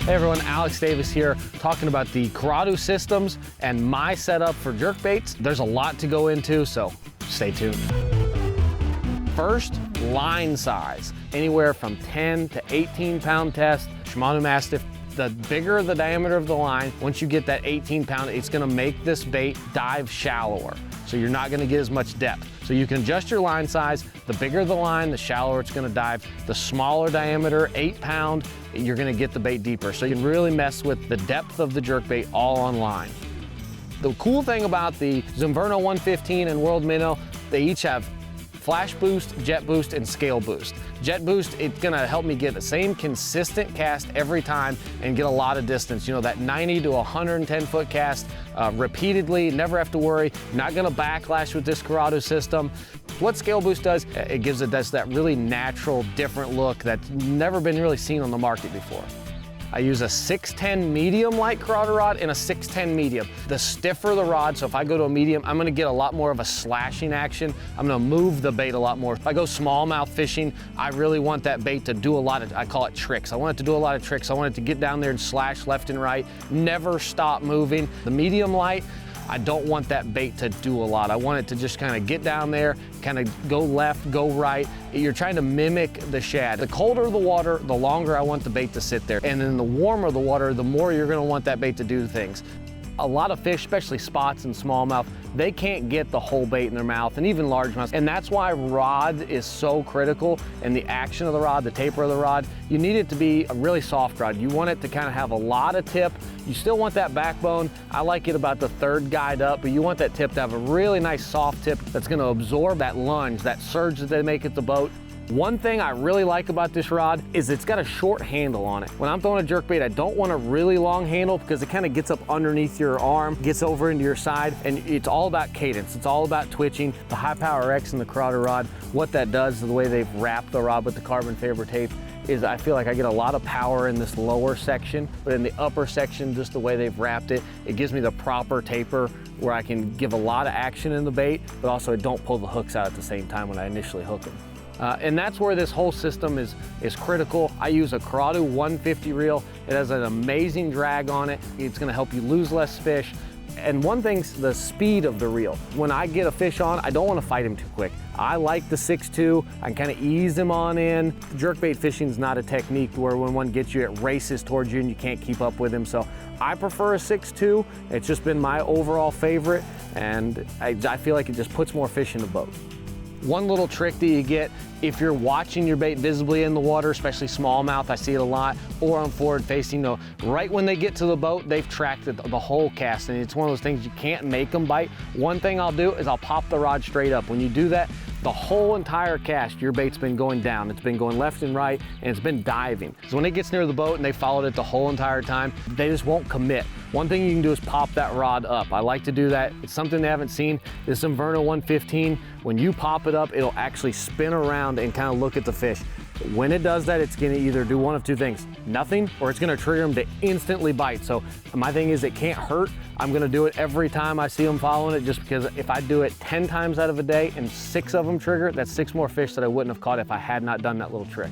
Hey everyone, Alex Davis here, talking about the Curado systems and my setup for jerkbaits. There's a lot to go into, so stay tuned. First, line size. Anywhere from 10 to 18 pound test, Shimano Mastiff. The bigger the diameter of the line, once you get that 18 pound, it's gonna make this bait dive shallower. So you're not gonna get as much depth. So you can adjust your line size. The bigger the line, the shallower it's gonna dive. The smaller diameter, 8 pound, you're gonna get the bait deeper. So you can really mess with the depth of the jerkbait all on line. The cool thing about the Zumverno 115 and World Minnow, they each have flash boost, jet boost, and scale boost. Jet boost, it's gonna help me get the same consistent cast every time and get a lot of distance. You know, that 90 to 110 foot cast repeatedly, never have to worry. Not gonna backlash with this Curado system. What scale boost does, it gives it that really natural, different look that's never been really seen on the market before. I use a 610 medium light Curado rod and a 610 medium. The stiffer the rod, so if I go to a medium, I'm gonna get a lot more of a slashing action. I'm gonna move the bait a lot more. If I go smallmouth fishing, I really want that bait to do a lot of, I call it tricks. I want it to do a lot of tricks. I want it to get down there and slash left and right, never stop moving. The medium light, I don't want that bait to do a lot. I want it to just kind of get down there, kind of go left, go right. You're trying to mimic the shad. The colder the water, the longer I want the bait to sit there. And then the warmer the water, the more you're gonna want that bait to do things. A lot of fish, especially spots and smallmouth, they can't get the whole bait in their mouth, and even largemouth. And that's why rod is so critical, and the action of the rod, the taper of the rod. You need it to be a really soft rod. You want it to kind of have a lot of tip. You still want that backbone. I like it about the third guide up, but you want that tip to have a really nice soft tip that's gonna absorb that lunge, that surge that they make at the boat. One thing I really like about this rod is it's got a short handle on it. When I'm throwing a jerkbait, I don't want a really long handle because it kind of gets up underneath your arm, gets over into your side, and it's all about cadence. It's all about twitching. The High Power X and the Curado rod, what that does, the way they've wrapped the rod with the carbon fiber tape, is I feel like I get a lot of power in this lower section, but in the upper section, just the way they've wrapped it, it gives me the proper taper where I can give a lot of action in the bait, but also I don't pull the hooks out at the same time when I initially hook them. And that's where this whole system is critical. I use a Curado 150 reel. It has an amazing drag on it. It's gonna help you lose less fish. And one thing's the speed of the reel. When I get a fish on, I don't wanna fight him too quick. I like the 6'2", I can kind of ease him on in. Jerkbait fishing is not a technique where when one gets you, it races towards you and you can't keep up with him. So I prefer a 6'2". It's just been my overall favorite, and I feel like it just puts more fish in the boat. One little trick that you get, if you're watching your bait visibly in the water, especially smallmouth, I see it a lot, or on forward facing, right when they get to the boat, they've tracked the whole cast, and it's one of those things you can't make them bite. One thing I'll do is I'll pop the rod straight up. When you do that, the whole entire cast, your bait's been going down. It's been going left and right, and it's been diving. So when it gets near the boat and they followed it the whole entire time, they just won't commit. One thing you can do is pop that rod up. I like to do that. It's something they haven't seen. This Zumverno 115, when you pop it up, it'll actually spin around and kind of look at the fish. When it does that, it's gonna either do one of two things, nothing, or it's gonna trigger them to instantly bite. So my thing is it can't hurt. I'm gonna do it every time I see them following it, just because if I do it 10 times out of a day and 6 of them trigger, that's 6 more fish that I wouldn't have caught if I had not done that little trick.